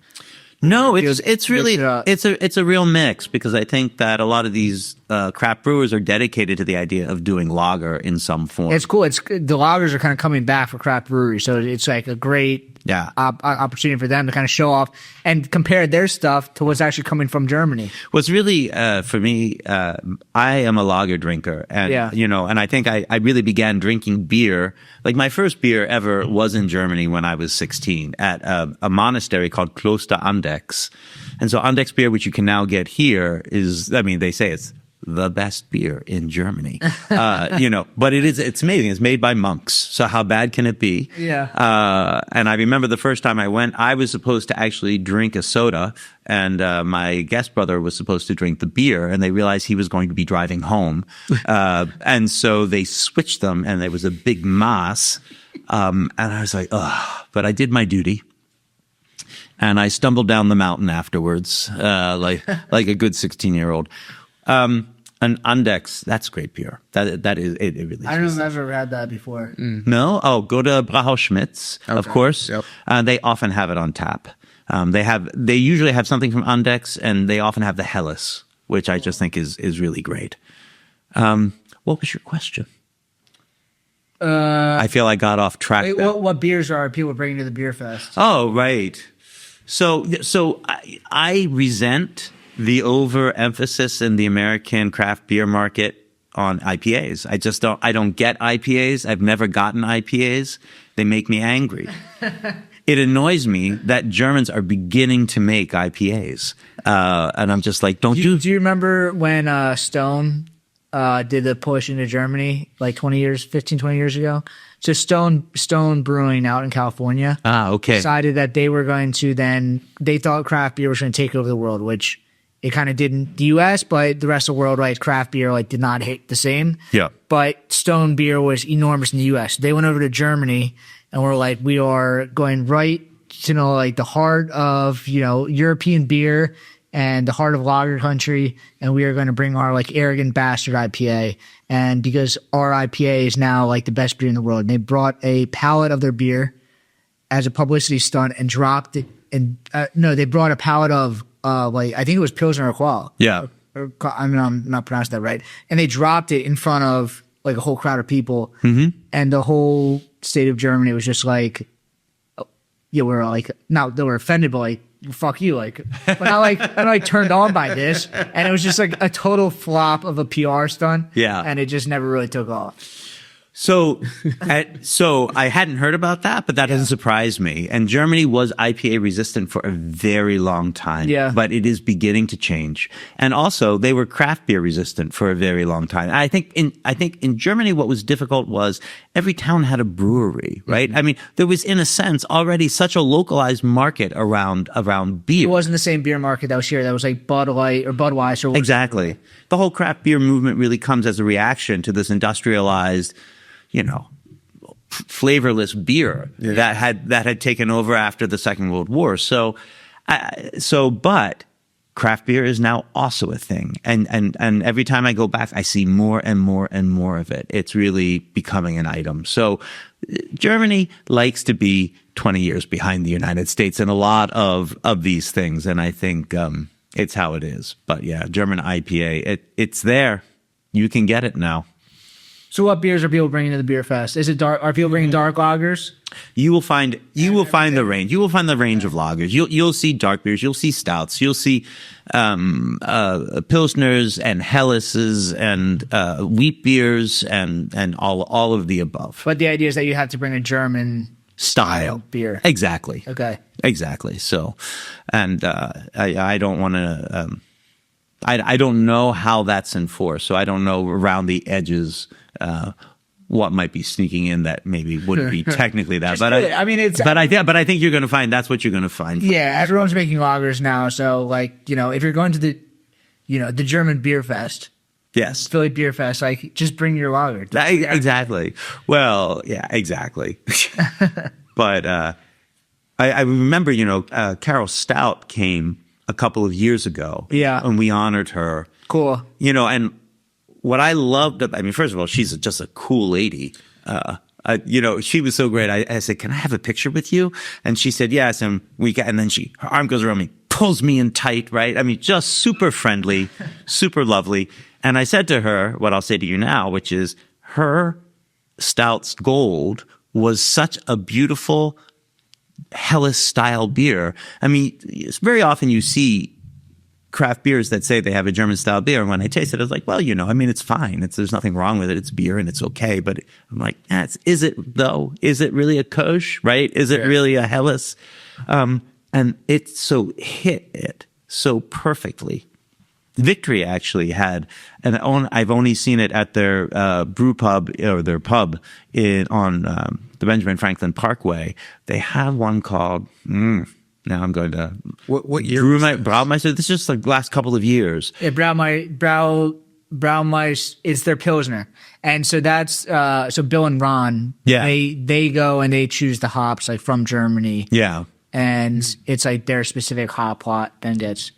No, it's really mix it up. it's a real mix, because I think that a lot of these craft brewers are dedicated to the idea of doing lager in some form. It's cool. The lagers are kind of coming back for craft breweries, so it's like a great opportunity for them to kind of show off and compare their stuff to what's actually coming from Germany. What's really for me, I am a lager drinker, and and I think I really began drinking beer. Like my first beer ever was in Germany when I was 16 at a monastery called Kloster Andex. And so Andex beer, which you can now get here, is, I mean, they say it's the best beer in Germany, but it's amazing. It's made by monks. So how bad can it be? Yeah. And I remember the first time I went, I was supposed to actually drink a soda, and my guest brother was supposed to drink the beer, and they realized he was going to be driving home. And so they switched them, and there was a big mass. And I was like, ugh, but I did my duty. And I stumbled down the mountain afterwards, like a good 16-year-old. An Andex, that's great beer. That is it. Really. I don't know if I've ever had that before. No? Oh, go to Brauhaus Schmitz, of course. Yep. They often have it on tap. They usually have something from Andex, and they often have the Helles, which I just think is really great. What was your question? I feel I got off track. Wait, what beers are people bringing to the beer fest? Oh, right. So I resent the overemphasis in the American craft beer market on IPAs. I don't get IPAs. I've never gotten IPAs. They make me angry. It annoys me that Germans are beginning to make IPAs. And I'm just like, do you remember when Stone did the push into Germany like 15, 20 years ago? So Stone Brewing out in California decided that they were going to they thought craft beer was going to take over the world, which it kind of did in the U.S., but the rest of the world, right, craft beer did not hit the same. Yeah. But Stone beer was enormous in the U.S. They went over to Germany and were like, we are going right to the heart of European beer and the heart of lager country, and we are going to bring our arrogant bastard IPA. And because our IPA is now the best beer in the world, and they brought a pallet of their beer as a publicity stunt and dropped it. And they brought a pallet of I think it was Pilsner Urquell. Yeah. I'm not pronouncing that right. And they dropped it in front of a whole crowd of people. Mm-hmm. And the whole state of Germany was just we're not they were offended, but fuck you. But I'm turned on by this. And it was just a total flop of a PR stunt. Yeah. And it just never really took off. So I hadn't heard about that, but that doesn't surprise me. And Germany was IPA resistant for a very long time. Yeah. But it is beginning to change. And also, they were craft beer resistant for a very long time. I think in Germany, what was difficult was every town had a brewery, right? Mm-hmm. I mean, there was, in a sense, already such a localized market around beer. It wasn't the same beer market that was here. That was Bud Light or Budweiser. Exactly. The whole craft beer movement really comes as a reaction to this industrialized, flavorless beer that had taken over after the Second World War. But craft beer is now also a thing, and every time I go back, I see more and more and more of it. It's really becoming an item. So Germany likes to be 20 years behind the United States in a lot of these things, and I think it's how it is. But yeah, German IPA, it's there. You can get it now. So what beers are people bringing to the beer fest? Is it dark? Are people bringing dark lagers? You will find the range. You will find the range of lagers. You'll see dark beers. You'll see stouts. You'll see pilsners and helleses and wheat beers and all of the above. But the idea is that you have to bring a German style beer. Exactly. Okay. Exactly. So, and I don't want to. I don't know how that's enforced, so I don't know around the edges what might be sneaking in that maybe wouldn't be technically that. But I think you're going to find that's what you're going to find. Yeah, everyone's making lagers now, so if you're going to the German beer fest, yes, Philly Bierfest, just bring your lager. Exactly. Well, yeah, exactly. But I remember, Carol Stout came a couple of years ago. Yeah. And we honored her. Cool. And what I loved, I mean, first of all, she's just a cool lady. She was so great. I said, "Can I have a picture with you?" And she said, "Yes." And and then her arm goes around me, pulls me in tight, right? I mean, just super friendly, super lovely. And I said to her what I'll say to you now, which is her Stout's Gold was such a beautiful Helles style beer. I mean, very often you see craft beers that say they have a German style beer. And when I taste it, I was like, well, I mean, it's fine. There's nothing wrong with it. It's beer and it's okay. But I'm like, is it though? Is it really a Kolsch, right? Is it really a Helles? And it so hit it so perfectly. Victory actually had, and I've only seen it at their brew pub or their pub on the Benjamin Franklin Parkway. They have one called. Now I'm going to what year? Braumeister. This is just the last couple of years. Yeah, Braumeister. It's their Pilsner, and so that's so Bill and Ron. Yeah, they go and they choose the hops like from Germany. Yeah, and it's like their specific hop plot then gets.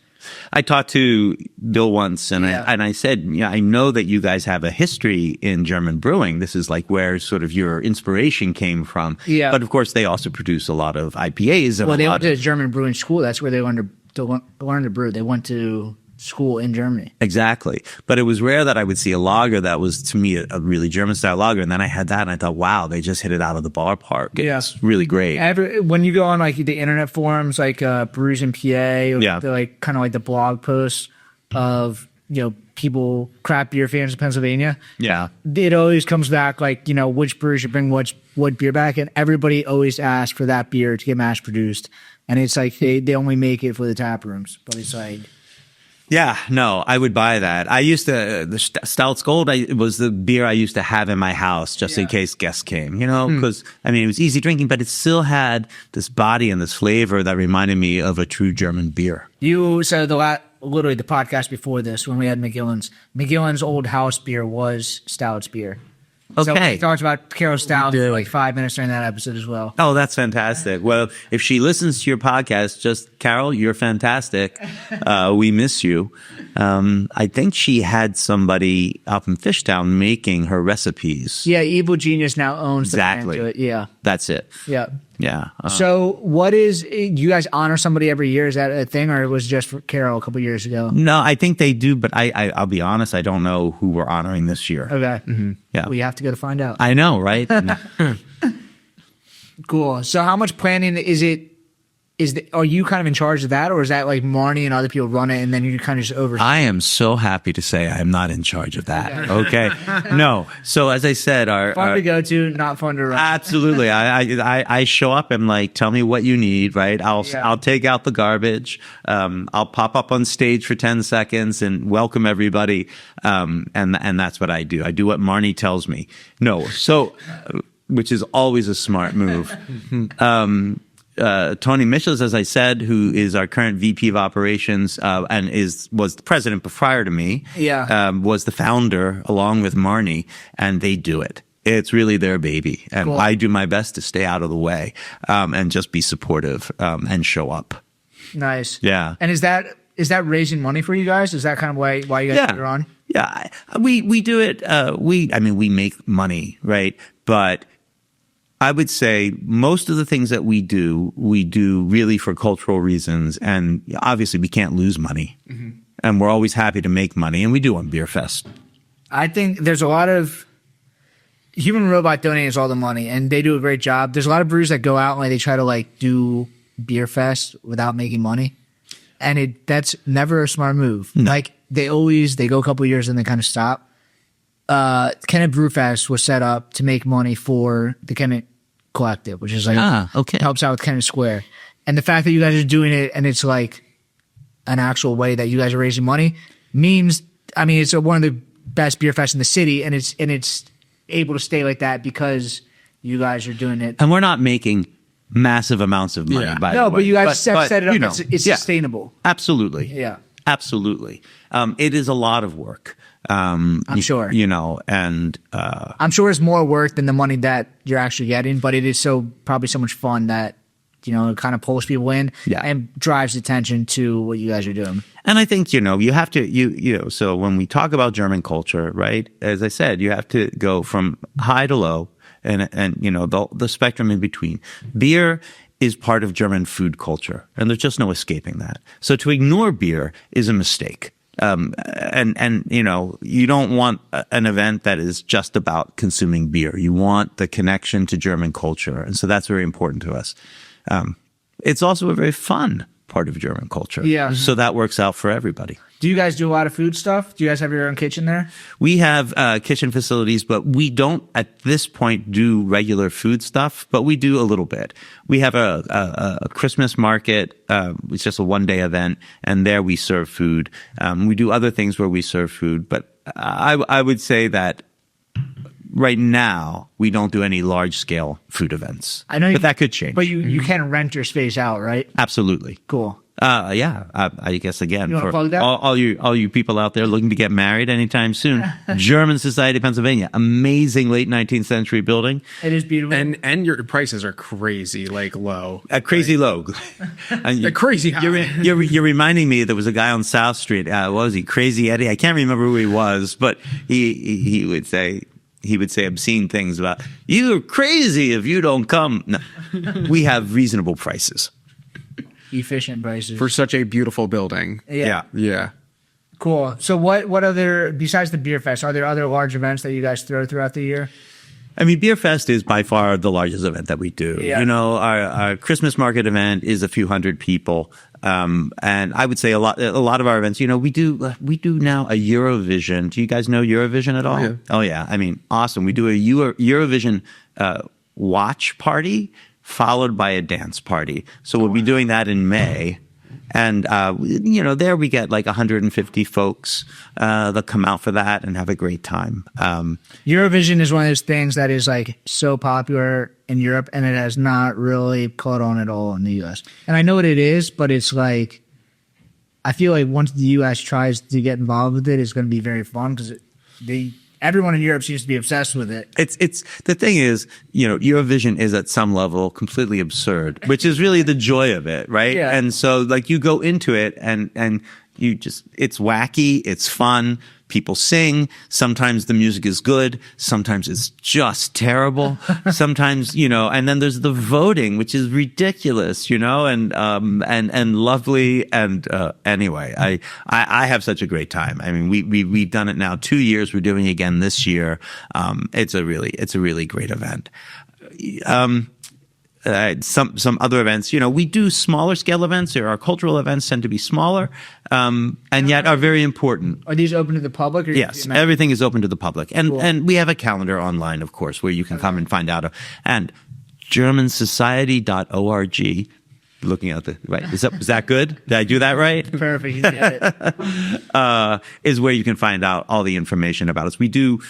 I talked to Bill once, and I said, I know that you guys have a history in German brewing. This is like where sort of your inspiration came from. Yeah. But of course, they also produce a lot of IPAs. Well, they went to German brewing school. That's where they learned to brew. They went to school in Germany. Exactly. But it was rare that I would see a lager that was, to me, a really German style lager. And then I had that and I thought, wow, they just hit it out of the ballpark. It's really great. When you go on like the internet forums, like Brews in PA, or like kind of like the blog posts of, people, craft beer fans in Pennsylvania. Yeah. It always comes back like, which brewers should bring what beer back. And everybody always asks for that beer to get mass produced. And it's like they only make it for the tap rooms. But it's like... Yeah, no, I would buy that. I used to, the Stout's Gold was the beer I used to have in my house just in case guests came, because, I mean, it was easy drinking, but it still had this body and this flavor that reminded me of a true German beer. Literally the podcast before this, when we had McGillen's old house beer was Stout's beer. Okay. So we talked about Carol Stout for like 5 minutes during that episode as well. Oh, that's fantastic. Well, if she listens to your podcast, Carol, you're fantastic. We miss you. I think she had somebody up in Fishtown making her recipes. Yeah, Evil Genius now owns the brand to it. Yeah. That's it. Yeah. Yeah. So do you guys honor somebody every year? Is that a thing, or it was just for Carol a couple years ago? No, I think they do, but I'll be honest, I don't know who we're honoring this year. Okay. Mm-hmm. Yeah. We have to go to find out. I know, right? Cool. So how much planning are you kind of in charge of that, or is that like Marnie and other people run it and then you kind of just oversee? I am so happy to say I am not in charge of that. Okay. No. So as I said, fun to go to, not fun to run. Absolutely. I show up and like, tell me what you need, right? I'll take out the garbage. I'll pop up on stage for 10 seconds and welcome everybody. And that's what I do. I do what Marnie tells me. No. So, which is always a smart move. Tony Michels, as I said, who is our current VP of operations and was the president prior to me, was the founder along with Marnie, and they do it. It's really their baby, and cool. I do my best to stay out of the way and just be supportive and show up. Nice. Yeah. And is that raising money for you guys? Is that kind of why you guys are on? Yeah, we do it. We make money, right? But I would say most of the things that we do really for cultural reasons. And obviously we can't lose money. Mm-hmm. And we're always happy to make money. And we do on Bierfest. I think there's a lot of Human Robot donates all the money and they do a great job. There's a lot of breweries that go out and they try to do Bierfest without making money. And that's never a smart move. No. Like they go a couple of years and they kind of stop. Kennett Brewfest was set up to make money for the Kennett Collective, which is helps out with Kennett Square. And the fact that you guys are doing it and it's like an actual way that you guys are raising money means, it's one of the best beer fests in the city, and it's able to stay like that because you guys are doing it. And we're not making massive amounts of money, by the way. But you guys set it up. It's sustainable. Absolutely. Yeah. Absolutely. It is a lot of work. I'm sure. And I'm sure it's more work than the money that you're actually getting, but it is probably so much fun that, it kind of pulls people in and drives attention to what you guys are doing. And I think, you have to, so when we talk about German culture, right, as I said, you have to go from high to low and the spectrum in between. Beer is part of German food culture, and there's just no escaping that. So to ignore beer is a mistake. You don't want an event that is just about consuming beer. You want the connection to German culture. And so that's very important to us. It's also a very fun part of German culture. Yeah. So that works out for everybody. Do you guys do a lot of food stuff? Do you guys have your own kitchen there? We have kitchen facilities, but we don't at this point do regular food stuff, but we do a little bit. We have a Christmas market. It's just a one-day event, and there we serve food. We do other things where we serve food, but I would say that right now we don't do any large-scale food events. I know, but that could change. But you can rent your space out, right? Absolutely. Cool. Yeah. I guess again, wanna for plug that? all you people out there looking to get married anytime soon, German Society, Pennsylvania, amazing late 19th century building. It is beautiful. And your prices are crazy, like low. Crazy low. And Crazy high. You're reminding me there was a guy on South Street. What was he? Crazy Eddie. I can't remember who he was, but he would say obscene things about, you're crazy if you don't come. No, we have reasonable prices. Efficient prices. For such a beautiful building. Yeah. Cool. So what other, besides the Beer Fest, are there other large events that you guys throw throughout the year? I mean, Bierfest is by far the largest event that we do. Yeah. Our Christmas market event is a few hundred people. And I would say a lot of our events, we do now a Eurovision. Do you guys know Eurovision at all? Yeah. Oh yeah. I mean, awesome. We do a Eurovision, watch party followed by a dance party. So we'll be doing that in May. And, there we get like 150 folks that come out for that and have a great time. Eurovision is one of those things that is like so popular in Europe, and it has not really caught on at all in the U.S. And I know what it is, but it's like, I feel like once the U.S. tries to get involved with it, it's going to be very fun because everyone in Europe seems to be obsessed with it. It's the thing is, Eurovision is at some level completely absurd, which is really the joy of it, right? Yeah. And so like you go into it and you just, it's wacky, it's fun. People sing. Sometimes the music is good. Sometimes it's just terrible. Sometimes, and then there's the voting, which is ridiculous, and lovely. And, anyway, I have such a great time. I mean, we've done it now 2 years. We're doing it again this year. It's a really great event. Some other events, we do smaller scale events, or our cultural events tend to be smaller, and yet are very important. Are these open to the public? Or Yes, everything is open to the public. And we have a calendar online, of course, where you can come and find out. And GermanSociety.org, looking at right, is that good? Did I do that right? Perfect. You get it. Is where you can find out all the information about us. We do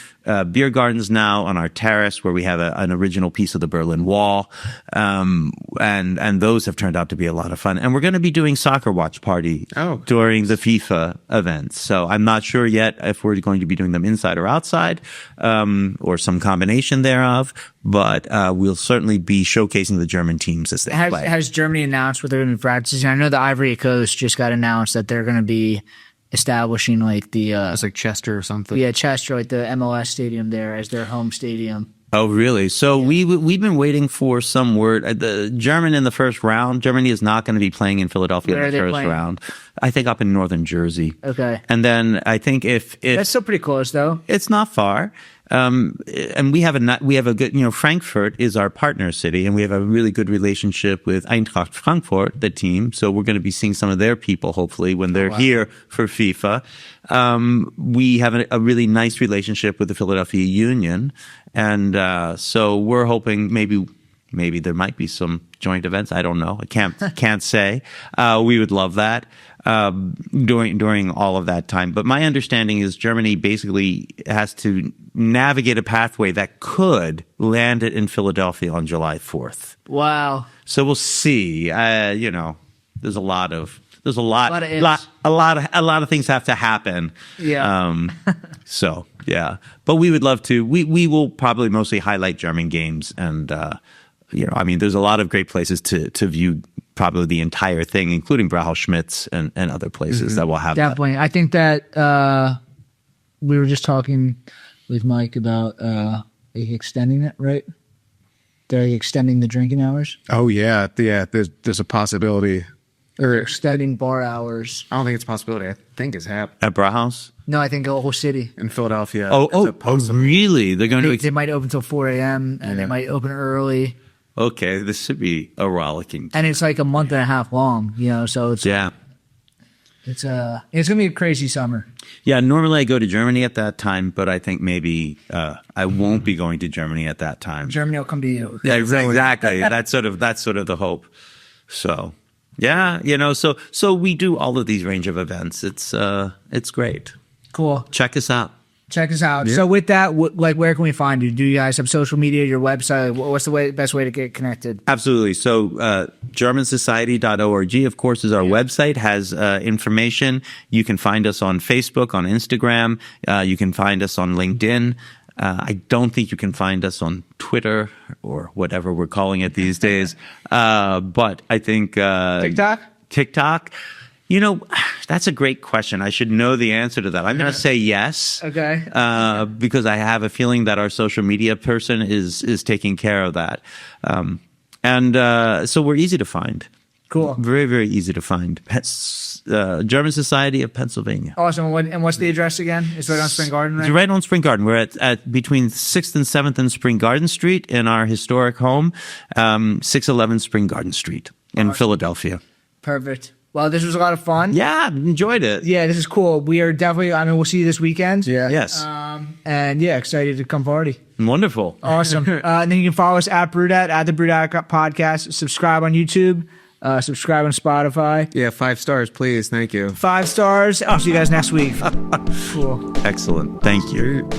beer gardens now on our terrace, where we have an original piece of the Berlin Wall, and those have turned out to be a lot of fun. And we're going to be doing soccer watch party during the FIFA events. So I'm not sure yet if we're going to be doing them inside or outside, or some combination thereof. But we'll certainly be showcasing the German teams as they play. Has Germany announced what they're going to be practicing? I know the Ivory Coast just got announced that they're going to be establishing like the it's like Chester or something. Yeah, Chester, like the MLS stadium there as their home stadium. Oh, really? So we've been waiting for some word. The German in the first round. Germany is not going to be playing in Philadelphia in the first round. I think up in northern Jersey. Okay. And then I think if that's still pretty close though. It's not far. And we have a good, Frankfurt is our partner city, and we have a really good relationship with Eintracht Frankfurt, the team. So we're going to be seeing some of their people, hopefully, when they're here for FIFA. We have a really nice relationship with the Philadelphia Union. And, so we're hoping maybe there might be some joint events. I don't know. I can't say. We would love that. During all of that time. But my understanding is Germany basically has to navigate a pathway that could land it in Philadelphia on July 4th. Wow. So we'll see. There's a lot of things have to happen. Yeah. So yeah, but we would love to. We will probably mostly highlight German games, and there's a lot of great places to view probably the entire thing, including Brauhaus and other places that will have that. Definitely. I think that we were just talking with Mike about extending it, right? They're extending the drinking hours. Oh yeah. There's a possibility. Or extending bar hours. I don't think it's a possibility. I think it's happening At Brauhaus? No, I think the whole city. in Philadelphia. Oh, really? They're going to... They might open till 4 a.m. and they might open early. Okay, this should be a rollicking. And it's like a month and a half long, so it's Yeah. it's gonna be a crazy summer. Yeah, normally I go to Germany at that time, but I think maybe I won't be going to Germany at that time. Germany will come to you. Yeah, exactly. That's sort of the hope. So, yeah, so we do all of these range of events. It's great. Cool. Check us out. Check us out. So with that, where can we find you? Do you guys have social media, your website? What's the best way to get connected? Absolutely. So GermanSociety.org, of course, is our website, has information. You can find us on Facebook, on Instagram. You can find us on LinkedIn. I don't think you can find us on Twitter or whatever we're calling it these days. But I think... TikTok? That's a great question. I should know the answer to that. I'm going to say yes. Okay. Because I have a feeling that our social media person is taking care of that. So we're easy to find. Cool. Very, very easy to find. German Society of Pennsylvania. Awesome. And what's the address again? It's right on Spring Garden, right? It's right on Spring Garden. We're at between 6th and 7th and Spring Garden Street in our historic home, 611 Spring Garden Street in Philadelphia. Perfect. Well, this was a lot of fun. Yeah, enjoyed it. Yeah, this is cool. We are definitely, we'll see you this weekend. Yeah. Yes. And yeah, excited to come party. Wonderful. Awesome. And then you can follow us at Brewdat, at the Brewdat Podcast. Subscribe on YouTube. Subscribe on Spotify. Yeah, 5 stars, please. Thank you. 5 stars. I'll see you guys next week. Cool. Excellent. Thank you.